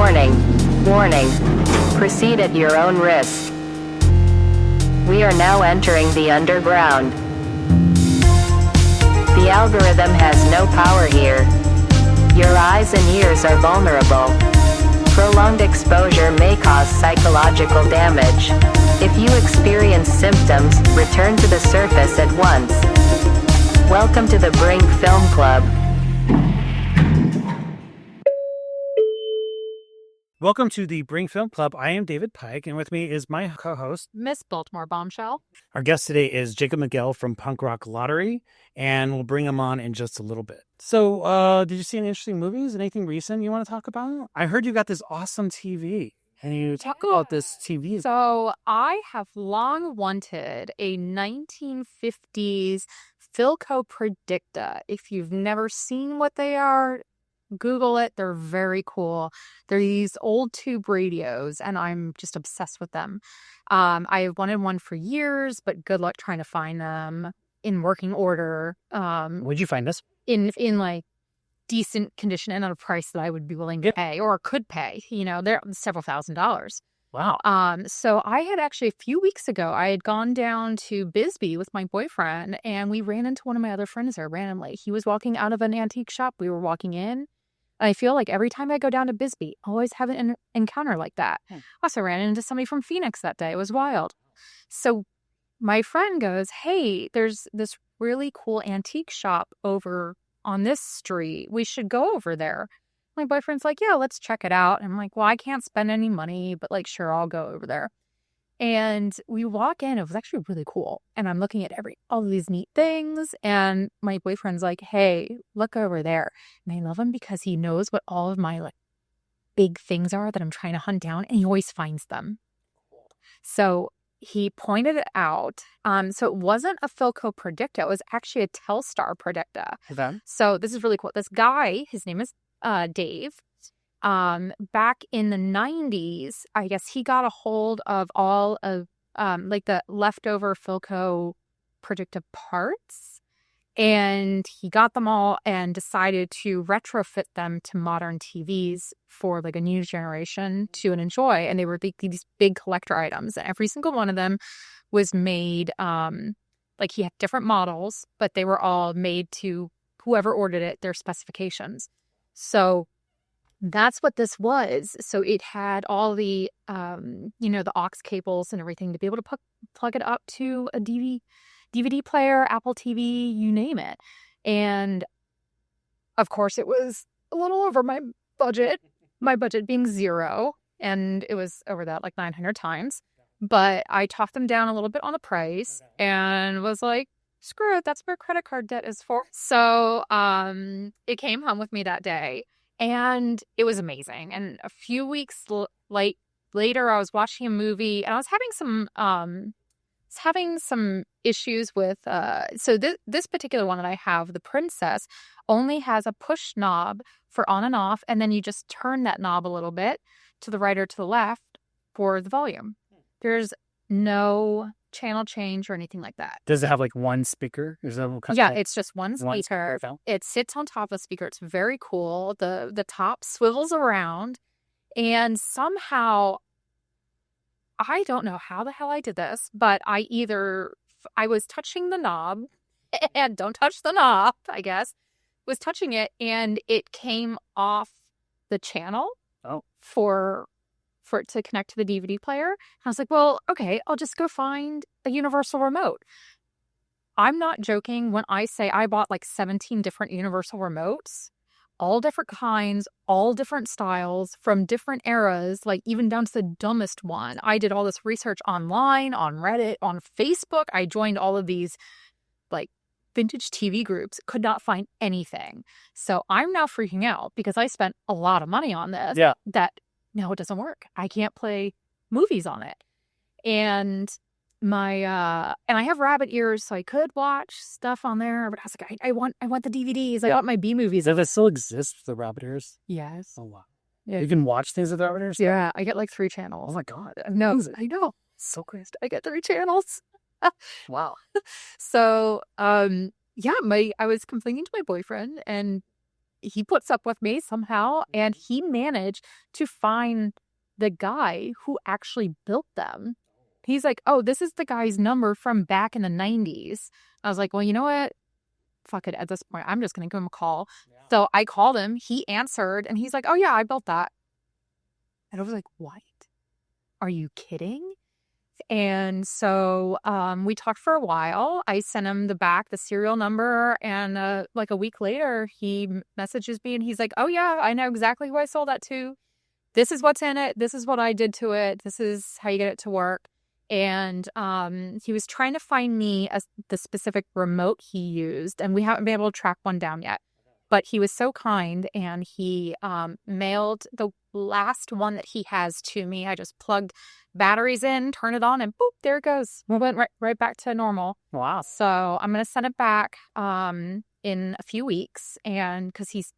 Warning. Warning. Proceed at your own risk. We are now entering the underground. The algorithm has no power here. Your eyes and ears are vulnerable. Prolonged exposure may cause psychological damage. If you experience symptoms, return to the surface at once. Welcome to the Bring Film Club. Welcome to the Bring Film Club. I am David Pike, and with me is my co-host, Miss Baltimore Bombshell. Our guest today is Jacob Miguel from Punk Rock Lottery, and we'll bring him on in just a little bit. So, did you see any interesting movies? Anything recent you want to talk about? I heard you got this awesome TV. Can you talk about this TV? So, I have long wanted a 1950s Philco Predicta. If you've never seen what they are, Google it. They're very cool. They're these old tube radios, and I'm just obsessed with them. I wanted one for years, but good luck trying to find them in working order. Where'd you find this? In like decent condition and at a price that I would be willing to pay or could pay. You know, they're several $1,000s. Wow. So I had actually a few weeks ago, I had gone down to Bisbee with my boyfriend, and we ran into one of my other friends there randomly. He was walking out of an antique shop. We were walking in. I feel like every time I go down to Bisbee, I always have an encounter like that. I also ran into somebody from Phoenix that day. It was wild. So my friend goes, hey, there's this really cool antique shop over on this street. We should go over there. My boyfriend's like, yeah, let's check it out. And I'm like, well, I can't spend any money, but like, sure, I'll go over there. And we walk in. It was actually really cool. And I'm looking at all of these neat things. And my boyfriend's like, hey, look over there. And I love him because he knows what all of my like big things are that I'm trying to hunt down. And he always finds them. So he pointed it out. So it wasn't a Philco Predicta. It was actually a Telstar Predicta. Okay. So this is really cool. This guy, his name is Dave. Back in the 90s, I guess he got a hold of all of like the leftover Philco Predicta parts, and he got them all and decided to retrofit them to modern TVs for like a new generation to enjoy. And they were these big collector items. And every single one of them was made, like he had different models, but they were all made to whoever ordered it, their specifications. So that's what this was. So it had all the, the aux cables and everything to be able to plug it up to a DVD player, Apple TV, you name it. And of course, it was a little over my budget being $0. And it was over that like 900 times. But I talked them down a little bit on the price and was like, screw it, that's what credit card debt is for. So it came home with me that day. And it was amazing. And a few weeks later, I was watching a movie, and I was having some issues with. So this particular one that I have, the Princess, only has a push knob for on and off, and then you just turn that knob a little bit to the right or to the left for the volume. There's no channel change or anything like that. Does it have like one speaker? Yeah, it's just one speaker. It sits on top of the speaker. It's very cool. The top swivels around, and somehow I don't know how the hell I did this, but I was touching the knob, and don't touch the knob, I guess, was touching it, and it came off the channel for it to connect to the DVD player. I was like, well, okay, I'll just go find a universal remote. I'm not joking when I say I bought like 17 different universal remotes, all different kinds, all different styles from different eras, like even down to the dumbest one. I did all this research online, on Reddit, on Facebook. I joined all of these like vintage TV groups, could not find anything. So I'm now freaking out because I spent a lot of money on this. Yeah. No, it doesn't work. I can't play movies on it. And and I have rabbit ears, so I could watch stuff on there, but I was like, I want the DVDs. I want my B movies. Does it still exist, the rabbit ears? Yes. Oh, wow. Yeah. You can watch things with rabbit ears? Yeah, I get like 3 channels. Oh my God. No, I know. So crazy. I get 3 channels. Wow. So, I was complaining to my boyfriend, and he puts up with me somehow, and he managed to find the guy who actually built them. He's like, oh, this is the guy's number from back in the 90s. I was like, well, you know what? Fuck it. At this point, I'm just going to give him a call. Yeah. So I called him. He answered, and he's like, oh, yeah, I built that. And I was like, what? Are you kidding? And so we talked for a while. I sent him the serial number, and like a week later, he messages me, and he's like, oh, yeah, I know exactly who I sold that to. This is what's in it. This is what I did to it. This is how you get it to work. And he was trying to find me the specific remote he used, and we haven't been able to track one down yet. But he was so kind, and he mailed the last one that he has to me. I just plugged batteries in, turn it on, and boop, there it goes. We went right back to normal. Wow. So I'm going to send it back in a few weeks, and because he's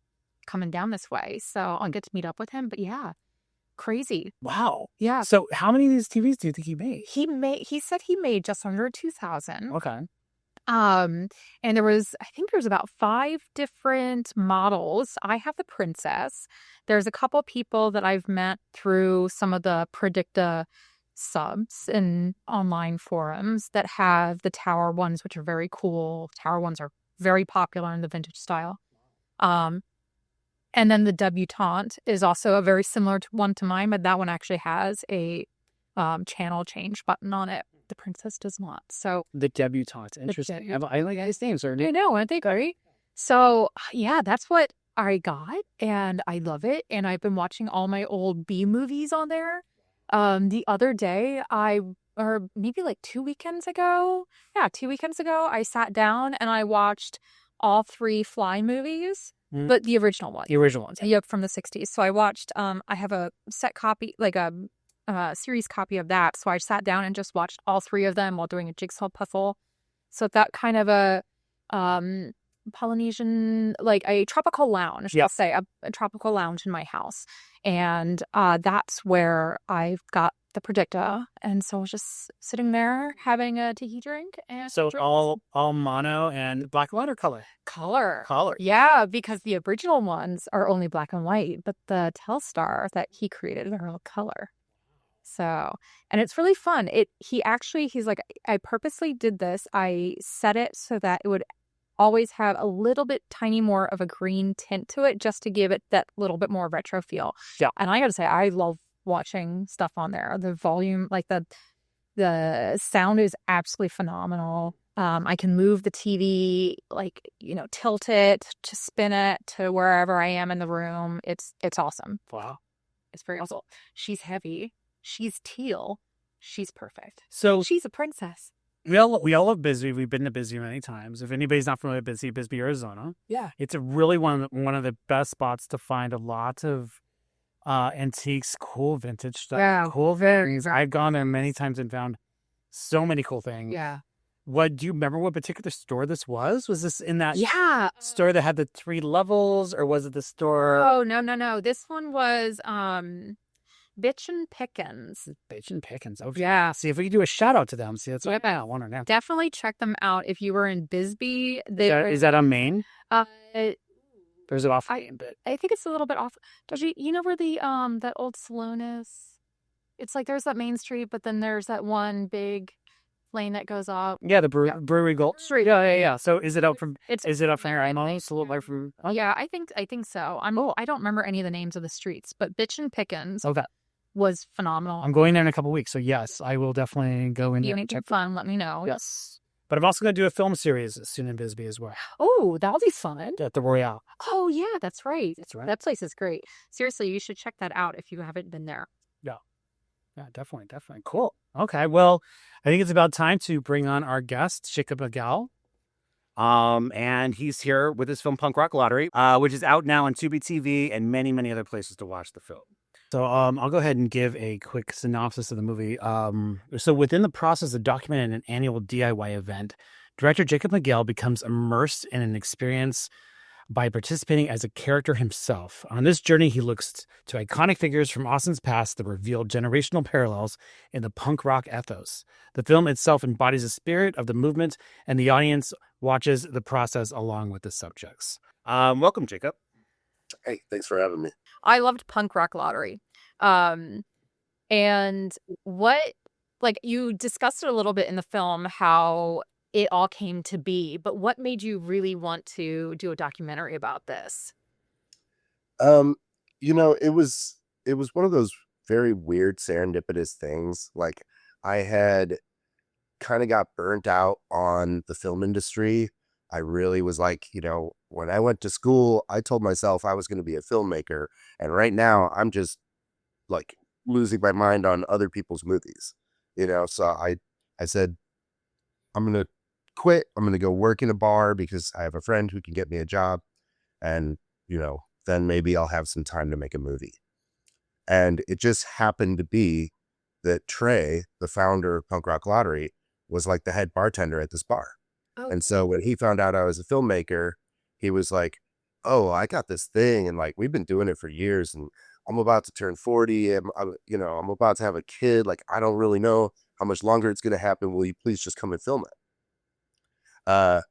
coming down this way, so I'll get to meet up with him. But yeah. Crazy. Wow. Yeah. So how many of these TVs do you think he made? He said he made just under 2,000. Okay. And there was about 5 different models. I have the Princess. There's a couple people that I've met through some of the Predicta subs and online forums that have the Tower ones, which are very cool. Tower ones are very popular in the vintage style. And then the Debutante is also a very similar one to mine, but that one actually has a channel change button on it. The Princess does not. So the Debutante, interesting. I like his names, are I know, aren't they great? So yeah, that's what I got, and I love it. And I've been watching all my old B movies on there. The other day, or maybe like 2 weekends ago, I sat down and I watched all 3 Fly movies. But the original one. The original ones. Yep, from the 60s. So I watched, I have a set copy, like a series copy of that. So I sat down and just watched all 3 of them while doing a jigsaw puzzle. So that kind of a Polynesian, like a tropical lounge, I'll say, a tropical lounge in my house. And that's where I've got the Predicta. And so I was just sitting there having a tiki drink. And so all mono and black and white or color? Color. Yeah, because the original ones are only black and white, but the Telstar that he created are all color. So, and it's really fun. He's like, I purposely did this. I set it so that it would always have a little bit tiny more of a green tint to it, just to give it that little bit more retro feel. Yeah. And I gotta say, I love watching stuff on there. The volume, like the sound is absolutely phenomenal. I can move the TV, like, tilt it to spin it to wherever I am in the room. It's awesome. Wow. It's very awesome. She's heavy. She's teal. She's perfect. So she's a princess. We all love Bisbee. We've been to Bisbee many times. If anybody's not familiar with Bisbee, Arizona. Yeah. It's a really one of the best spots to find a lot of antiques, cool vintage stuff. Yeah. Cool things. I've gone there many times and found so many cool things. Yeah. Do you remember what particular store this was? Was this in that store that had the 3 levels, or was it the store? Oh, no. This one was Bitch and Pickens. Bitch and Pickens. Okay. Yeah. See if we can do a shout out to them. See, that's what I want to know. Definitely check them out if you were in Bisbee. Is that on Main? Or is it off? I think it's a little bit off. You know where the that old saloon is? It's like there's that Main Street, but then there's that one big lane that goes up. Yeah, the Brewery Gold Street. Yeah. So is it up from? Is it up from there? It's a little way from. Oh. Yeah, I think so. I don't remember any of the names of the streets, but Bitch and Pickens. Okay. Was phenomenal. I'm going there in a couple of weeks, so yes, I will definitely go in there. You need to have fun. Let me know. Yes. But I'm also going to do a film series soon in Bisbee as well. Oh, that'll be fun. At the Royale. Oh, yeah, that's right. That's right. That place is great. Seriously, you should check that out if you haven't been there. Yeah, definitely. Cool. Okay, well, I think it's about time to bring on our guest, Jacob Miguel. And he's here with his film Punk Rock Lottery, which is out now on Tubi TV and many, many other places to watch the film. So I'll go ahead and give a quick synopsis of the movie. So within the process of documenting an annual DIY event, director Jacob Miguel becomes immersed in an experience by participating as a character himself. On this journey, he looks to iconic figures from Austin's past that reveal generational parallels in the punk rock ethos. The film itself embodies the spirit of the movement, and the audience watches the process along with the subjects. Welcome, Jacob. Hey, thanks for having me. I loved Punk Rock Lottery. Um, and what like, you discussed it a little bit in the film how it all came to be, but what made you really want to do a documentary about this? Um, it was one of those very weird serendipitous things. Like I had kind of got burnt out on the film industry. I really was like, when I went to school, I told myself I was going to be a filmmaker, and right now I'm just like losing my mind on other people's movies. So I said I'm going to quit. I'm going to go work in a bar because I have a friend who can get me a job, and then maybe I'll have some time to make a movie. And it just happened to be that Trey, the founder of Punk Rock Lottery, was like the head bartender at this bar. Oh, And so when he found out I was a filmmaker, he was like, "Oh, I got this thing, and like we've been doing it for years, and I'm about to turn 40, and I'm about to have a kid. Like I don't really know how much longer it's gonna happen. Will you please just come and film it?" Uh,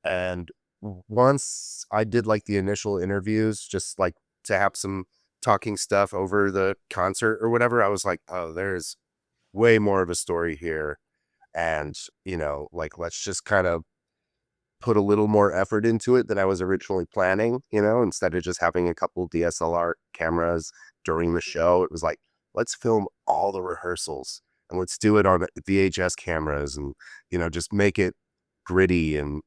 and once I did like the initial interviews, just like to have some talking stuff over the concert or whatever, I was like, "Oh, there's way more of a story here." And, like, let's just kind of put a little more effort into it than I was originally planning, instead of just having a couple DSLR cameras during the show. It was like, let's film all the rehearsals and let's do it on VHS cameras and, just make it gritty and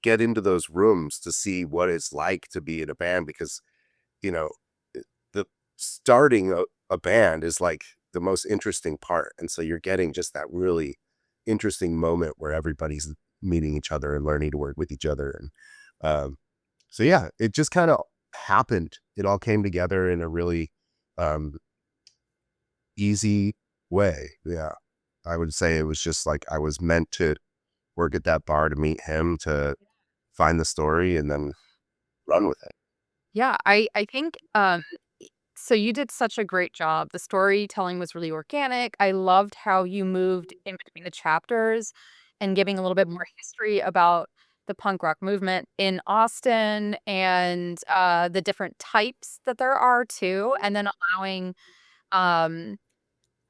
get into those rooms to see what it's like to be in a band because, you know, the starting a band is like the most interesting part. And so you're getting just that really interesting moment where everybody's meeting each other and learning to work with each other. And so, yeah, it just kind of happened. It all came together in a really um, easy way. Yeah. I would say it was just like I was meant to work at that bar to meet him, to find the story and then run with it. yeah, I think, so you did such a great job. The storytelling was really organic. I loved how you moved in between the chapters and giving a little bit more history about the punk rock movement in Austin and, the different types that there are too, and then allowing, um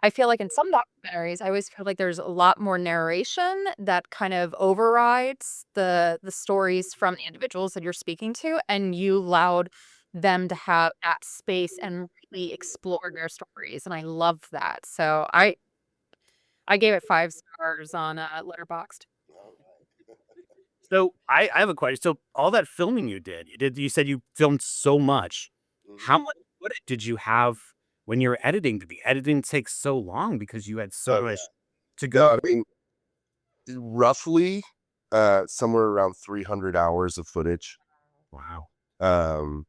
I feel like in some documentaries, I always feel like there's a lot more narration that kind of overrides the stories from the individuals that you're speaking to, and you allowed them to have that space and really explore their stories, and I love that. So I gave it 5 stars on, Letterboxd. So I have a question. So all that filming you said you filmed so much. How Mhm. much footage did you have when you were editing? Did the editing take so long because you had so Oh, much yeah. to No, go? I mean, roughly somewhere around 300 hours of footage. Wow. Um,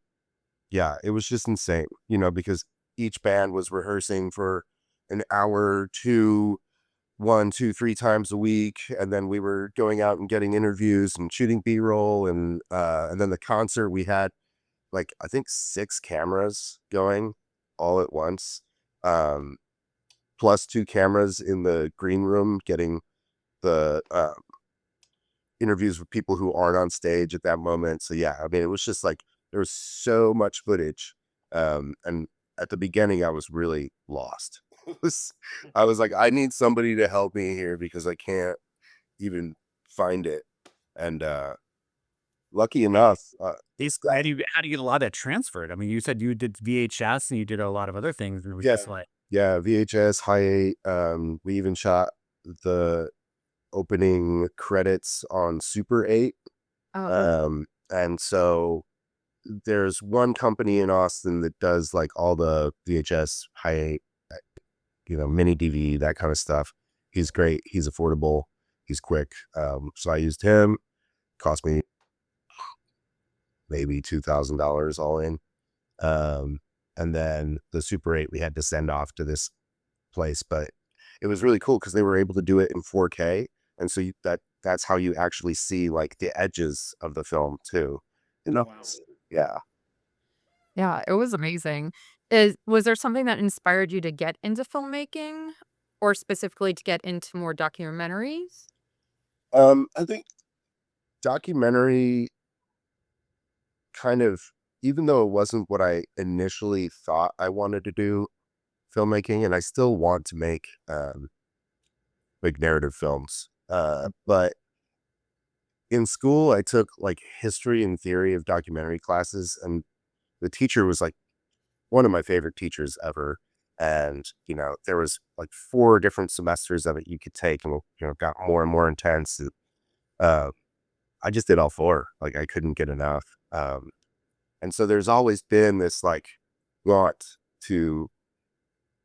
yeah, it was just insane, because each band was rehearsing for an hour to 1, 2, 3 times a week, and then we were going out and getting interviews and shooting B-roll, and then the concert we had like I think 6 cameras going all at once, um, plus 2 cameras in the green room getting the interviews with people who aren't on stage at that moment. So yeah, I mean, it was just like there was so much footage, and at the beginning, I was really lost. I was like, I need somebody to help me here because I can't even find it. And lucky enough, Basically, how do you get a lot of that transferred? I mean, you said you did VHS and you did a lot of other things, and it was yeah, just like, yeah, VHS, high eight. We even shot the opening credits on Super 8. Oh, And so there's one company in Austin that does like all the VHS, high eight, mini DV, that kind of stuff. He's great. He's affordable. He's quick. So I used him. Cost me maybe $2,000 all in. Um, and then the Super 8 we had to send off to this place, but it was really cool because they were able to do it in 4K, and so that's how you actually see like the edges of the film too. wow. Yeah. yeah, it was amazing. Was there something that inspired you to get into filmmaking or specifically to get into more documentaries? I think documentary kind of, even though it wasn't what I initially thought I wanted to do, filmmaking, and I still want to make narrative films. But in school, I took like history and theory of documentary classes, and the teacher was like one of my favorite teachers ever. And, there was like 4 different semesters of it you could take, and, got more and more intense. And, uh, I just did all 4. Like, I couldn't get enough. And so there's always been this like want to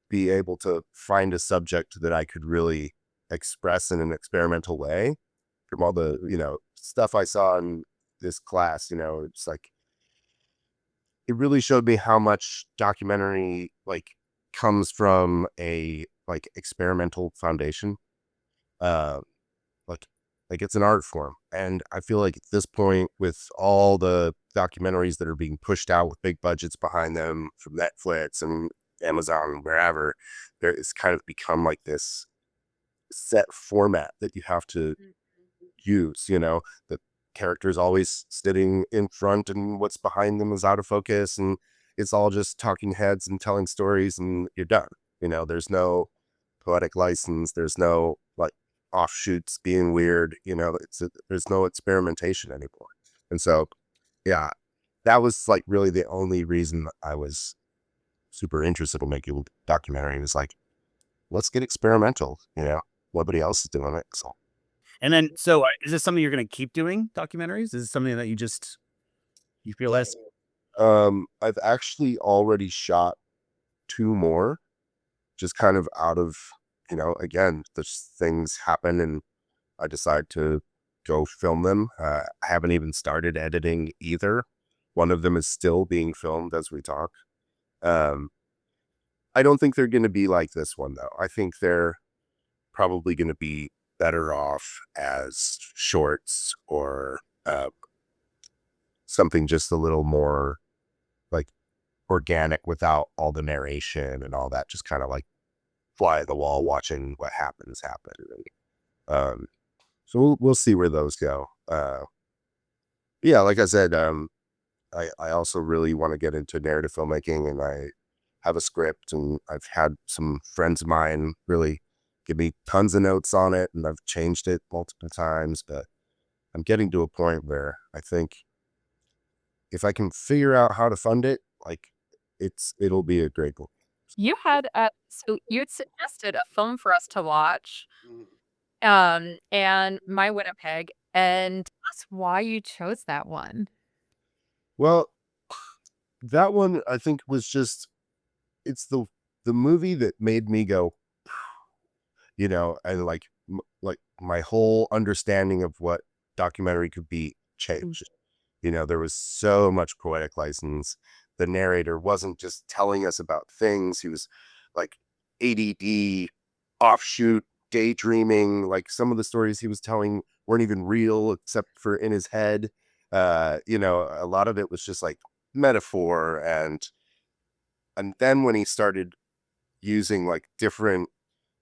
be able to find a subject that I could really express in an experimental way from all the, stuff I saw in this class. It's like, it really showed me how much documentary like comes from a like experimental foundation. Uh, like it's an art form. And I feel like at this point, with all the documentaries that are being pushed out with big budgets behind them from Netflix and Amazon and wherever, there it's kind of become like this set format that you have to use. The character's always sitting in front and what's behind them is out of focus, and it's all just talking heads and telling stories, and you're done. There's no poetic license, there's no like offshoots being weird. There's no experimentation anymore. And so, yeah, that was like really the only reason I was super interested in making a documentary. It was like, let's get experimental. Nobody else is doing it, so. And then, so is this something you're going to keep doing, documentaries? Is this something that you feel less? I've actually already shot 2 more, just kind of out of, again, there's things happen and I decide to go film them. I haven't even started editing either. One of them is still being filmed as we talk. I don't think they're going to be like this one, though. I think they're probably going to be better off as shorts or something just a little more like organic without all the narration and all that, just kind of like fly at the wall watching what happens happen. So we'll see where those go. Yeah, like I said, I also really want to get into narrative filmmaking, and I have a script, and I've had some friends of mine really give me tons of notes on it, and I've changed it multiple times, but I'm getting to a point where I think if I can figure out how to fund it, like it'll be a great book. You had so you had suggested a film for us to watch, and My Winnipeg, and that's why you chose that one. Well, that one I think was just, it's the movie that made me go, and like my whole understanding of what documentary could be changed. There was so much poetic license. The narrator wasn't just telling us about things. He was like ADD, offshoot, daydreaming. Like some of the stories he was telling weren't even real except for in his head. A lot of it was just like metaphor. And then when he started using like different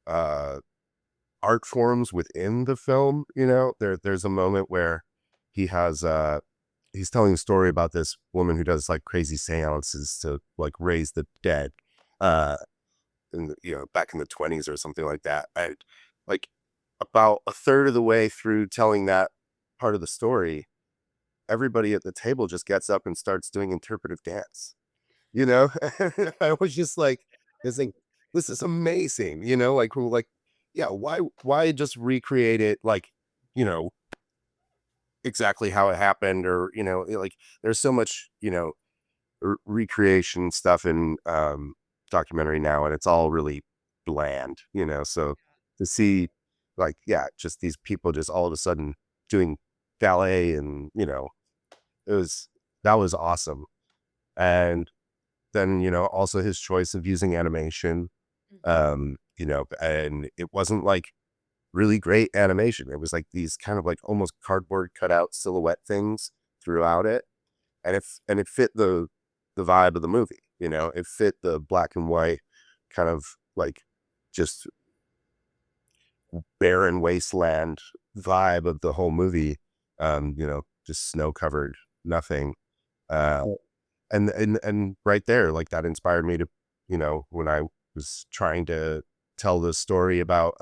art forms within the film, there's a moment where he has he's telling a story about this woman who does like crazy seances to like raise the dead, back in the 20s or something like that. And like about a third of the way through telling that part of the story, everybody at the table just gets up and starts doing interpretive dance. I was just like, this is amazing. Like we're like, yeah, why just recreate it like, you know, exactly how it happened, or like there's so much recreation stuff in documentary now, and it's all really bland, so to see like, yeah, just these people just all of a sudden doing ballet, and it was that was awesome. And then also his choice of using animation, and it wasn't like really great animation. It was like these kind of like almost cardboard cutout silhouette things throughout it. And it fit the vibe of the movie. It fit the black and white kind of like just barren wasteland vibe of the whole movie. Just snow covered, nothing. Uh, and right there, like that inspired me to, when I was trying to tell the story about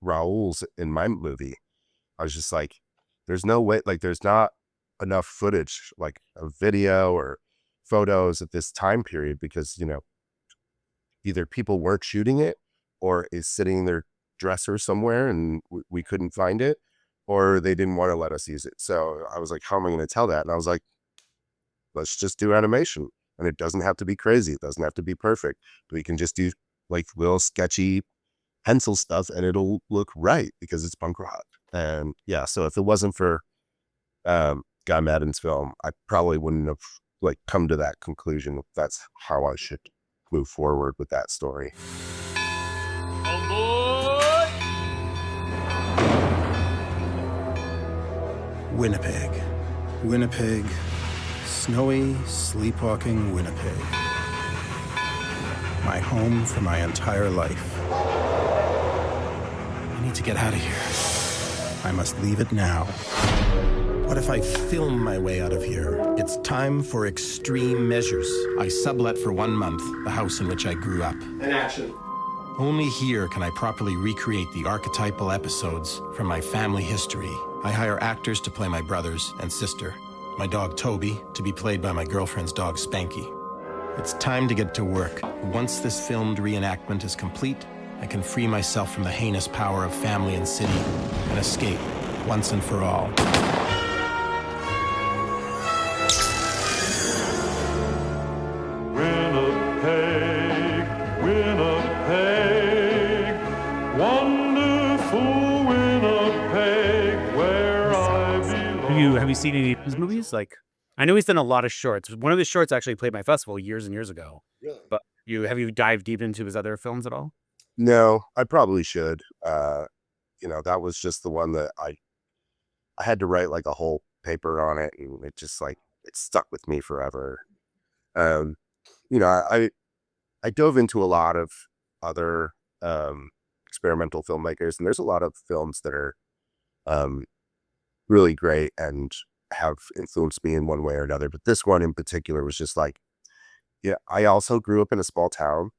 Raoul's in my movie, I was just like, there's no way, like there's not enough footage, like a video or photos at this time period, because, either people weren't shooting it or is sitting in their dresser somewhere and we couldn't find it, or they didn't want to let us use it. So I was like, how am I going to tell that? And I was like, let's just do animation. And it doesn't have to be crazy. It doesn't have to be perfect. We can just do like little sketchy pencil stuff and it'll look right because it's punk rock. And yeah, so if it wasn't for Guy Maddin's film, I probably wouldn't have like come to that conclusion. That's how I should move forward with that story. Winnipeg, snowy, sleepwalking Winnipeg. My home for my entire life. I need to get out of here. I must leave it now. What if I film my way out of here? It's time for extreme measures. I sublet for 1 month the house in which I grew up. And action. Only here can I properly recreate the archetypal episodes from my family history. I hire actors to play my brothers and sister. My dog Toby to be played by my girlfriend's dog Spanky. It's time to get to work. Once this filmed reenactment is complete, I can free myself from the heinous power of family and city and escape once and for all. Have you seen any of his movies? Like, I know he's done a lot of shorts. One of his shorts actually played my festival years and years ago. Really? But have you dived deep into his other films at all? No, I probably should. That was just the one that I had to write like a whole paper on it, and it just like it stuck with me forever. I dove into a lot of other experimental filmmakers, and there's a lot of films that are really great and have influenced me in one way or another. But this one in particular was just like, yeah, I also grew up in a small town,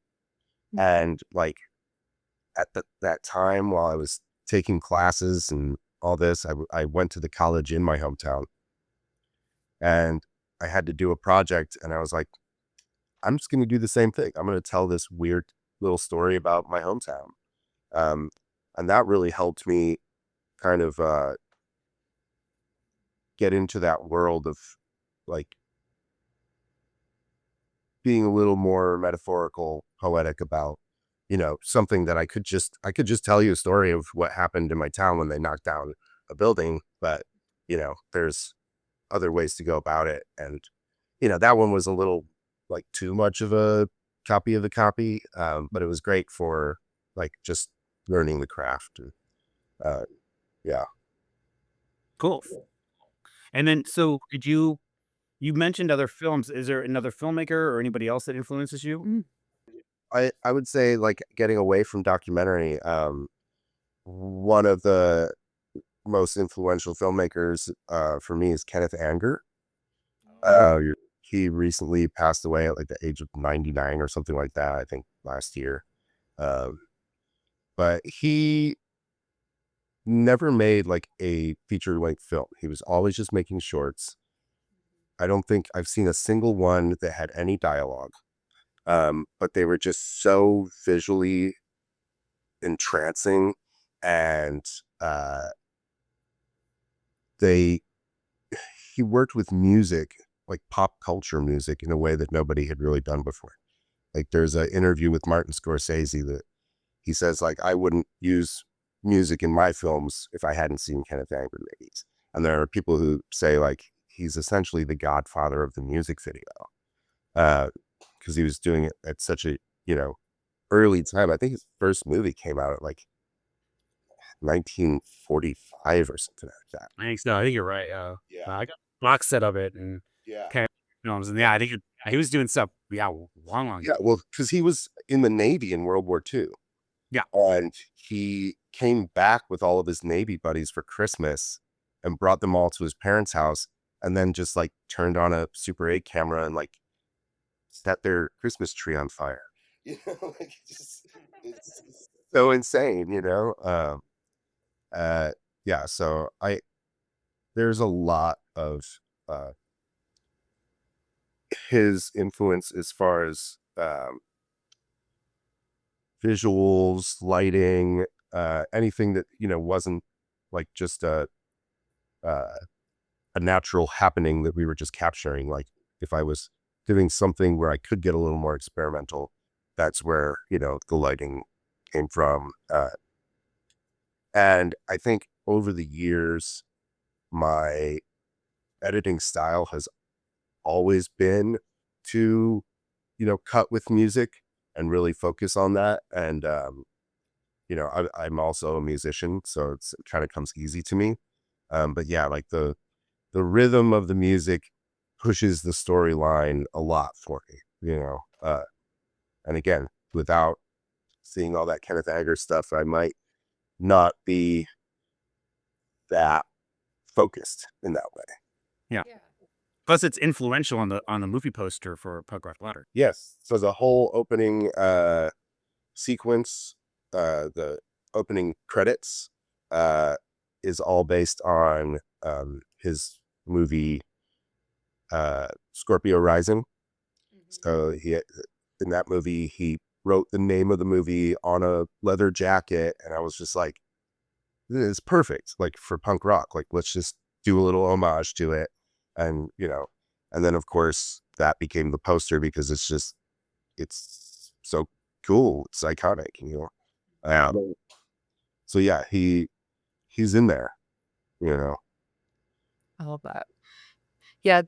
and like at that time while I was taking classes and all this, I went to the college in my hometown, and I had to do a project, and I was like, I'm just going to do the same thing. I'm going to tell this weird little story about my hometown. And that really helped me kind of get into that world of like being a little more metaphorical, poetic about, something that I could just tell you a story of what happened in my town when they knocked down a building. But, there's other ways to go about it. And, that one was a little like too much of a copy of the copy. But it was great for like just learning the craft. And, yeah. Cool. And then, so you mentioned other films. Is there another filmmaker or anybody else that influences you? I would say like getting away from documentary. One of the most influential filmmakers for me is Kenneth Anger. He recently passed away at like the age of 99 or something like that, I think last year. But he never made like a feature-length film. He was always just making shorts. I don't think I've seen a single one that had any dialogue. But they were just so visually entrancing, and he worked with music, like pop culture music, in a way that nobody had really done before. Like there's an interview with Martin Scorsese that he says like, I wouldn't use music in my films if I hadn't seen Kenneth Anger movies. And there are people who say like he's essentially the godfather of the music video, because he was doing it at such a early time. I think his first movie came out at like 1945 or something like that. I think so. I think you're right. Yeah. I got a box set of it and films, and yeah, I think he was doing stuff. Yeah, long. Yeah, well, because he was in the Navy in World War II. Yeah, and he came back with all of his Navy buddies for Christmas and brought them all to his parents' house. and then just like turned on a Super 8 camera and like set their Christmas tree on fire. Like it's so insane, yeah, so there's a lot of uh his influence as far as visuals, lighting, anything that, wasn't like just uh, a natural happening that we were just capturing. Like if I was doing something where I could get a little more experimental, that's where, the lighting came from. And I think over the years, my editing style has always been to, cut with music and really focus on that. And, I'm also a musician, so it kind of comes easy to me. But yeah, like the rhythm of the music pushes the storyline a lot for me. And again, without seeing all that Kenneth Anger stuff, I might not be that focused in that way. Yeah. Plus, it's influential on the movie poster for Punk Rock Lottery. Yes. So the whole opening sequence, the opening credits, is all based on his movie Scorpio Rising. So in that movie, he wrote the name of the movie on a leather jacket, and I was just like, this is perfect, like for punk rock. Like, let's just do a little homage to it. And, and then of course that became the poster because it's so cool. It's iconic. So yeah, he's in there, I love that. Yeah,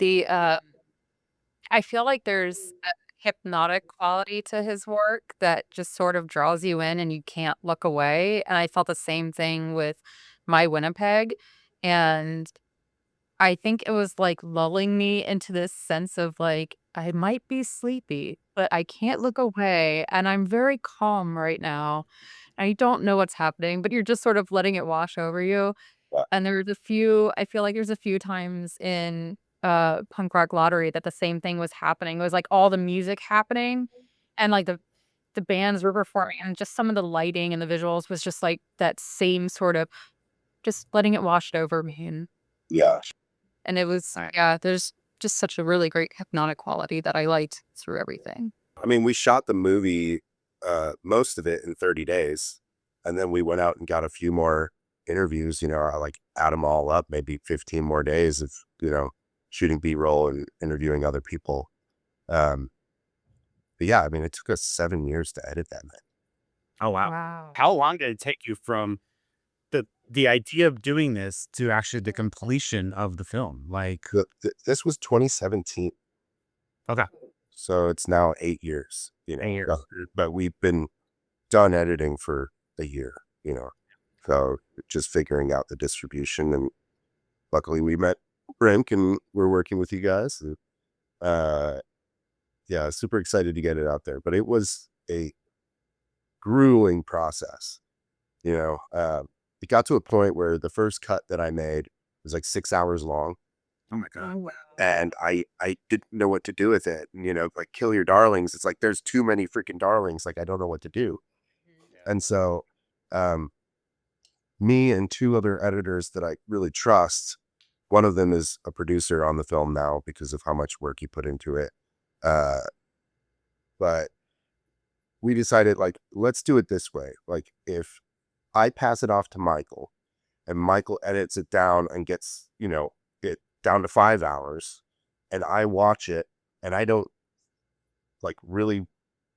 I feel like there's a hypnotic quality to his work that just sort of draws you in and you can't look away. And I felt the same thing with My Winnipeg. And I think it was like lulling me into this sense of like, I might be sleepy, but I can't look away. And I'm very calm right now. I don't know what's happening, but you're just sort of letting it wash over you. Yeah. And I feel like there's a few times in Punk Rock Lottery that the same thing was happening. It was like all the music happening and like the bands were performing and just some of the lighting and the visuals was just like that same sort of just letting it wash over me. Yeah. And it was, Right. yeah, there's just such a really great hypnotic quality that I liked through everything. I mean, we shot the movie, most of it in 30 days. And then we went out and got a few more interviews, I like add them all up, maybe 15 more days of, shooting B-roll and interviewing other people. But yeah, I mean, it took us 7 years to edit that, man. Oh, wow. Wow. How long did it take you from the idea of doing this to actually the completion of the film? Like, This was 2017. okay. So it's now 8 years, 8 years. but we've been done editing for a year, so just figuring out the distribution. And luckily we met Brink and we're working with you guys. And, yeah, super excited to get it out there, but it was a grueling process. It got to a point where the first cut that I made was like 6 hours long. Oh my God. wow. And I didn't know what to do with it. And, like Kill Your Darlings, it's like, there's too many freaking darlings. Like, I don't know what to do. And so, me and 2 other editors that I really trust, one of them is a producer on the film now because of how much work he put into it. But we decided, like, let's do it this way. Like, if I pass it off to Michael and Michael edits it down and gets, it down to 5 hours, and I watch it and I don't like really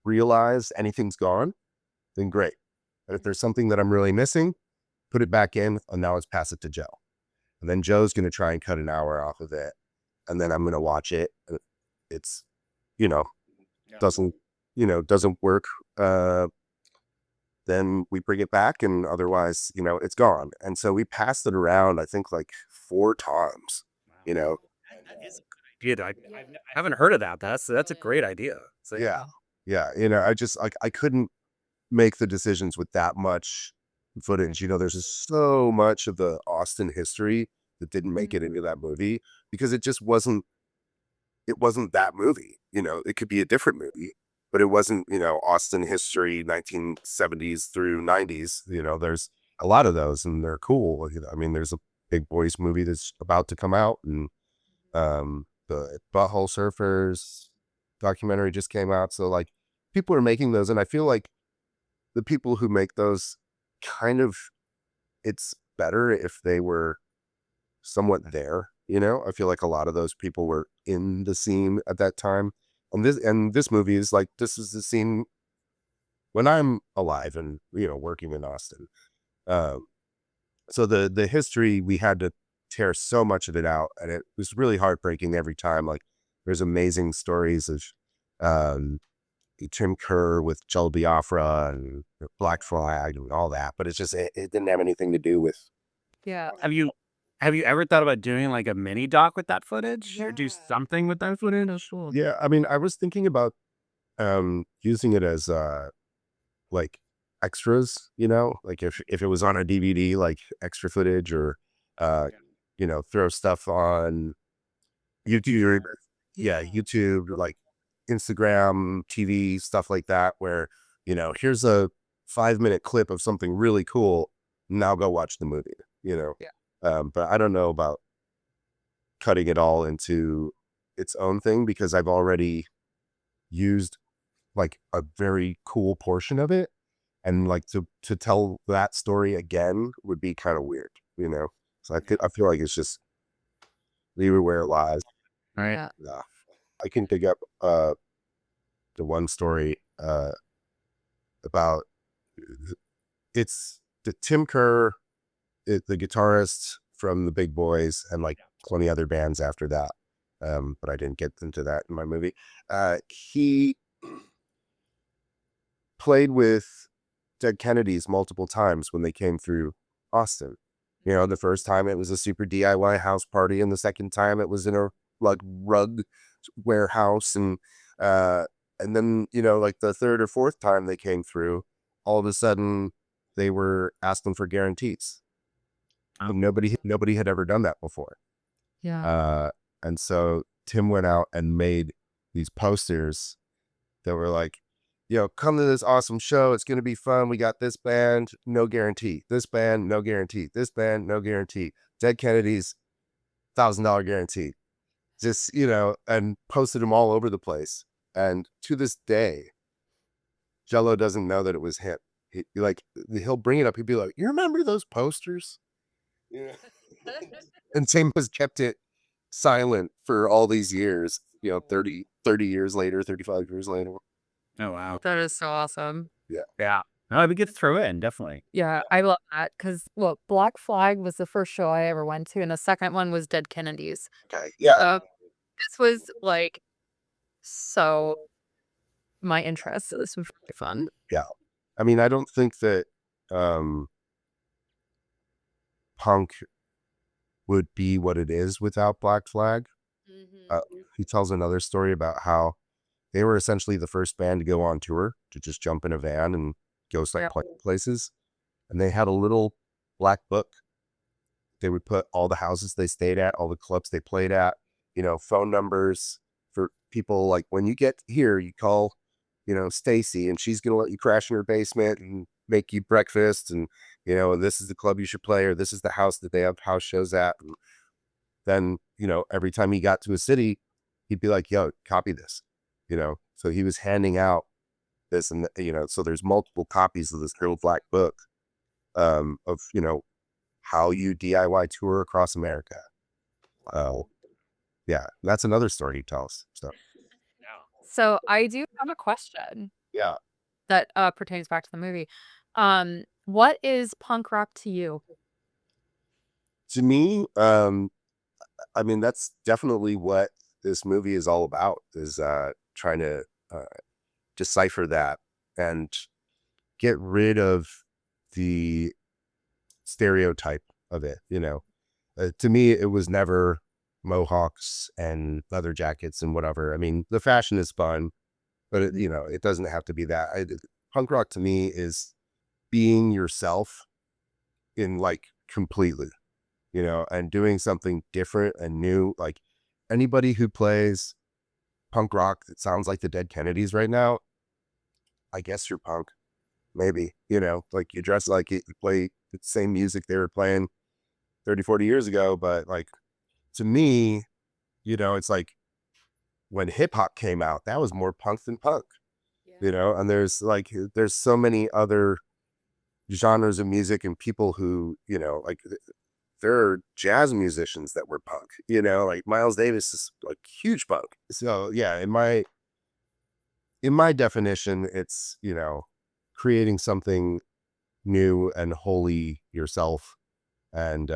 realize anything's gone, then great. But if there's something that I'm really missing, put it back in, and now let's pass it to Joe. And then Joe's going to try and cut an hour off of it. And then I'm going to watch it. And it's, doesn't work. Then we bring it back, and otherwise, it's gone. And so we passed it around, I think like 4 times, That is a good idea. I haven't heard of that. That's a great idea. So, Yeah. Yeah. I just like, I couldn't make the decisions with that much footage. There's just so much of the Austin history that didn't make it into that movie because it just wasn't that movie. It could be a different movie, but it wasn't, Austin history, 1970s through 90s. There's a lot of those and they're cool. I mean, there's a Big Boys movie that's about to come out, and the Butthole Surfers documentary just came out. So like people are making those, and I feel like the people who make those kind of, it's better if they were somewhat there. I feel like a lot of those people were in the scene at that time. And this movie is like, this is the scene when I'm alive and, working in Austin. So the history, we had to tear so much of it out, and it was really heartbreaking every time. Like there's amazing stories of Tim Kerr with Joel Biafra and Black Flag and all that, but it's just it didn't have anything to do with. Yeah. Have you ever thought about doing like a mini doc with that footage or do something with that footage? Yeah, I mean, I was thinking about using it as like extras, like if it was on a DVD, like extra footage, or throw stuff on YouTube. Yeah, YouTube, like Instagram, TV, stuff like that, where, here's a 5-minute clip of something really cool. Now go watch the movie, Yeah. But I don't know about cutting it all into its own thing, because I've already used like a very cool portion of it. And like to tell that story again would be kind of weird, So I feel like it's just leave it where it lies. All right. Yeah. Yeah. I can dig up the one story about, it's the Tim Kerr, the guitarist from the Big Boys and like 20 other bands after that. But I didn't get into that in my movie. He played with Dead Kennedys multiple times when they came through Austin. The first time it was a super DIY house party, and the second time it was in a like rug warehouse, and then like the third or fourth time they came through, all of a sudden they were asking for guarantees. And nobody had ever done that before. Yeah. And so Tim went out and made these posters that were like, come to this awesome show. It's going to be fun. We got this band, no guarantee. This band, no guarantee. This band, no guarantee. Dead Kennedys, $1,000 guarantee. Just, and posted them all over the place. And to this day, Jello doesn't know that it was him. He'll bring it up. He'd be like, you remember those posters? Yeah. And Tim has kept it silent for all these years, 30 years later, 35 years later. Oh, wow. That is so awesome. Yeah. No, we get to throw in, definitely. Yeah, I love that because, well, Black Flag was the first show I ever went to, and the second one was Dead Kennedys. Okay. Yeah. This was like so my interest, so this was really fun. Yeah. I mean, I don't think that punk would be what it is without Black Flag. He tells another story about how they were essentially the first band to go on tour, to just jump in a van and go start playing places. And they had a little black book. They would put all the houses they stayed at, all the clubs they played at, phone numbers for people. Like, when you get here, you call, Stacy, and she's going to let you crash in her basement and make you breakfast. And, this is the club you should play, or this is the house that they have house shows at. And then, every time he got to a city, he'd be like, yo, copy this, So he was handing out this, and, so there's multiple copies of this little black book of, how you DIY tour across America. Yeah, that's another story he tells. So I do have a question Yeah. that pertains back to the movie. What is punk rock to you? To me, I mean, that's definitely what this movie is all about, is trying to decipher that and get rid of the stereotype of it. To me, it was never mohawks and leather jackets and whatever. I mean, the fashion is fun, but it doesn't have to be that. Punk rock to me is being yourself in like completely, and doing something different and new. Like anybody who plays punk rock that sounds like the Dead Kennedys right now, I guess you're punk. Maybe, like you dress like it, you play the same music they were playing 30, 40 years ago. But like, to me, it's like when hip hop came out, that was more punk than punk, and there's so many other genres of music and people who, like there are jazz musicians that were punk, like Miles Davis is like huge punk. So yeah, in my definition, it's, creating something new and wholly yourself, and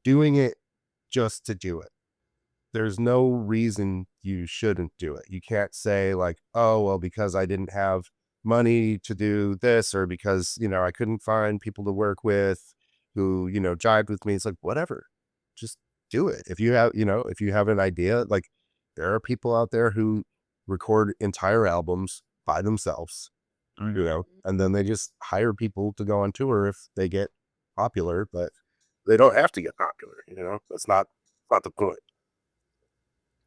doing it just to do it. There's no reason you shouldn't do it. You can't say like, oh, well, because I didn't have money to do this, or because, I couldn't find people to work with who, jived with me. It's like, whatever, just do it. If you have an idea, like there are people out there who record entire albums by themselves, and then they just hire people to go on tour if they get popular, but they don't have to get popular, that's not the point.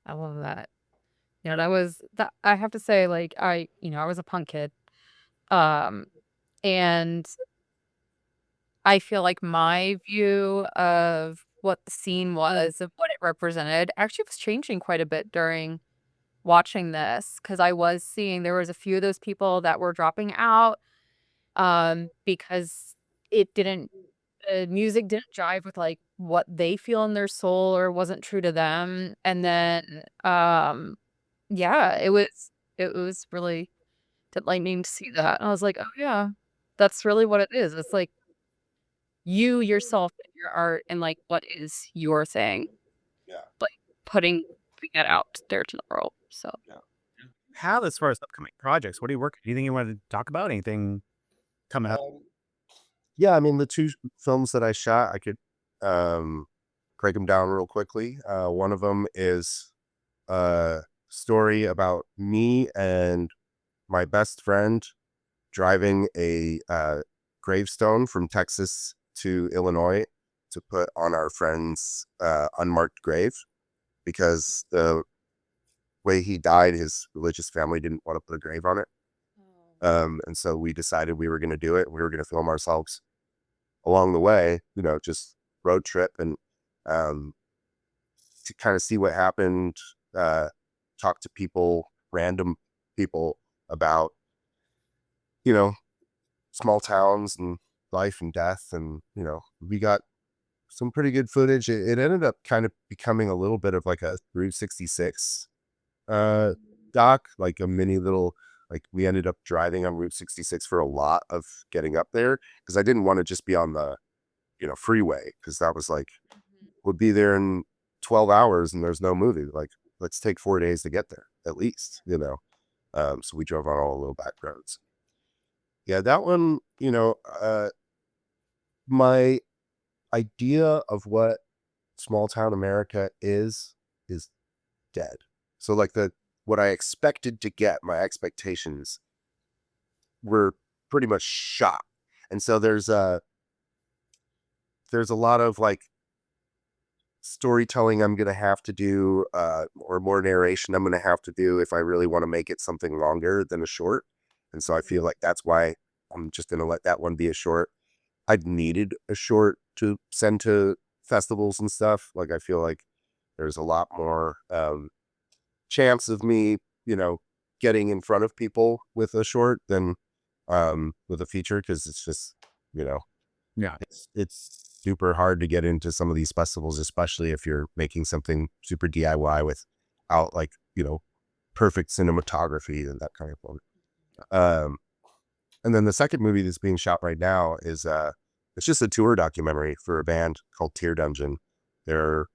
I love that. I have to say, like, I was a punk kid. Um, and I feel like my view of what the scene was, of what it represented, actually was changing quite a bit during watching this, because I was seeing there was a few of those people that were dropping out, because it didn't music didn't jive with, like, what they feel in their soul, or wasn't true to them, and then, yeah, it was really enlightening to see that, and I was like, "Oh, yeah, that's really what it is." It's like you yourself and your art and, like, what is your thing, Yeah. like, putting it out there to the world, so. How, as far as upcoming projects, what are you working? Anything you want to talk about? Anything coming up? Yeah, I mean, the two films that I shot, I could break them down real quickly. One of them is a story about me and my best friend driving a gravestone from Texas to Illinois to put on our friend's unmarked grave, because the way he died, his religious family didn't want to put a grave on it. And so we decided we were going to do it. We were going to film ourselves along the way, just road trip, and to kind of see what happened, talk to people, random people about, small towns and life and death. And, we got some pretty good footage. It ended up kind of becoming a little bit of like a Route 66 doc, like a mini little, like we ended up driving on Route 66 for a lot of getting up there, because I didn't want to just be on the, freeway, because that was like, would be there in 12 hours and there's no movie. Like, let's take 4 days to get there at least, so we drove on all the little back roads. Yeah, that one, my idea of what small town America is dead. So like what I expected to get, my expectations were pretty much shot. And so there's a lot of like storytelling I'm going to have to do, or more narration I'm going to have to do if I really want to make it something longer than a short. And so I feel like that's why I'm just going to let that one be a short. I'd needed a short to send to festivals and stuff. Like, I feel like there's a lot more chance of me, getting in front of people with a short than with a feature, because it's just, Yeah. it's super hard to get into some of these festivals, especially if you're making something super DIY without like, perfect cinematography and that kind of thing. And then the second movie that's being shot right now is it's just a tour documentary for a band called Tear Dungeon. They're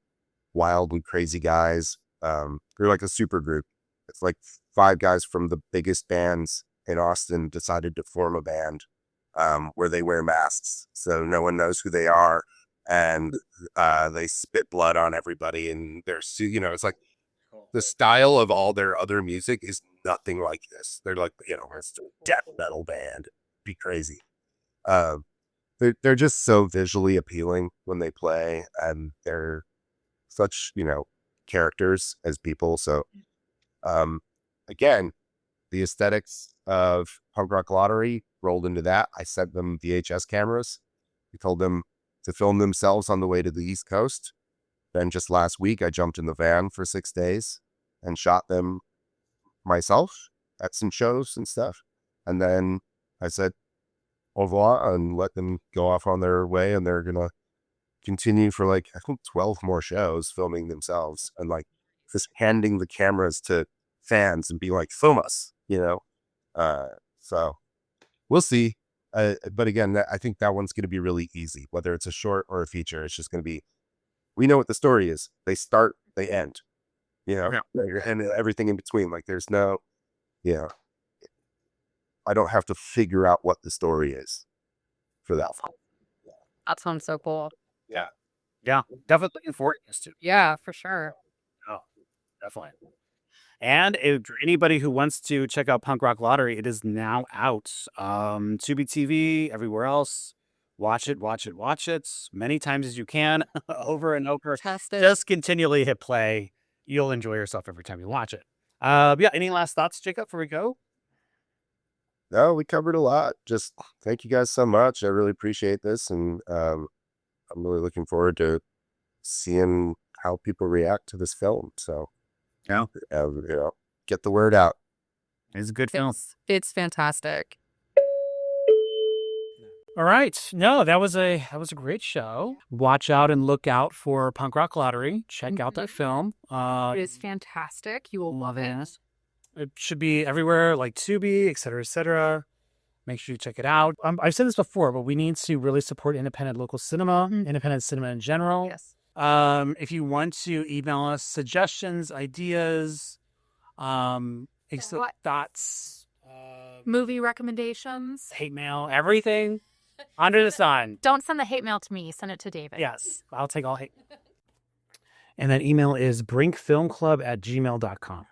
wildly crazy guys. They're like a super group. It's like 5 guys from the biggest bands in Austin decided to form a band where they wear masks so no one knows who they are, and they spit blood on everybody, and they're it's like the style of all their other music is nothing like this. They're like, it's a death metal band. Be crazy. they're just so visually appealing when they play, and they're such, characters as people. So, again, the aesthetics of Punk Rock Lottery rolled into that. I sent them VHS cameras. We told them to film themselves on the way to the East Coast. Then just last week, I jumped in the van for 6 days and shot them myself at some shows and stuff. And then I said au revoir and let them go off on their way. And they're going to continue for I think 12 more shows filming themselves and just handing the cameras to fans and be like, film us, so we'll see. But again, I think that one's going to be really easy, whether it's a short or a feature. It's just going to be, we know what the story is. They start, they end, and everything in between. There's no, I don't have to figure out what the story is for that. That sounds so cool. Yeah. Definitely looking forward to this too. Yeah, for sure. Oh, definitely. And if anybody who wants to check out Punk Rock Lottery, it is now out. Tubi TV, everywhere else. Watch it many times as you can, over and over. Test it. Just continually hit play. You'll enjoy yourself every time you watch it. Any last thoughts, Jacob, before we go? No, we covered a lot. Just thank you guys so much. I really appreciate this. And I'm really looking forward to seeing how people react to this film. So, get the word out. It's a good film. It's fantastic. All right. No, that was a great show. Watch out and look out for Punk Rock Lottery. Check out that film. It is fantastic. You will love it. It should be everywhere, like Tubi, et cetera, et cetera. Make sure you check it out. I've said this before, but we need to really support independent local cinema, independent cinema in general. Yes. If you want to email us suggestions, ideas, thoughts, movie recommendations, hate mail, everything under the sun. Don't send the hate mail to me. Send it to David. Yes, I'll take all hate. And that email is brinkfilmclub@gmail.com.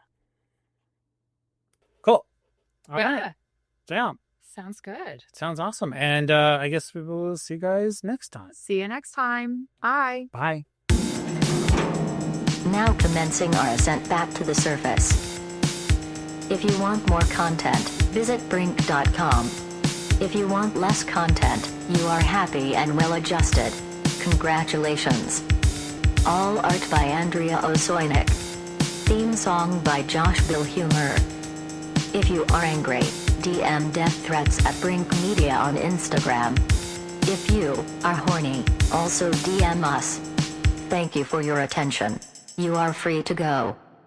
Cool. All right. Damn. Sounds good. Sounds awesome. And I guess we will see you guys next time. See you next time. Bye. Bye. Now commencing our ascent back to the surface. If you want more content, visit brink.com. If you want less content, you are happy and well adjusted. Congratulations. All art by Andrea Osoinik. Theme song by Josh Bill Humor. If you are angry, DM death threats at Brink Media on Instagram. If you are horny, also DM us. Thank you for your attention. You are free to go.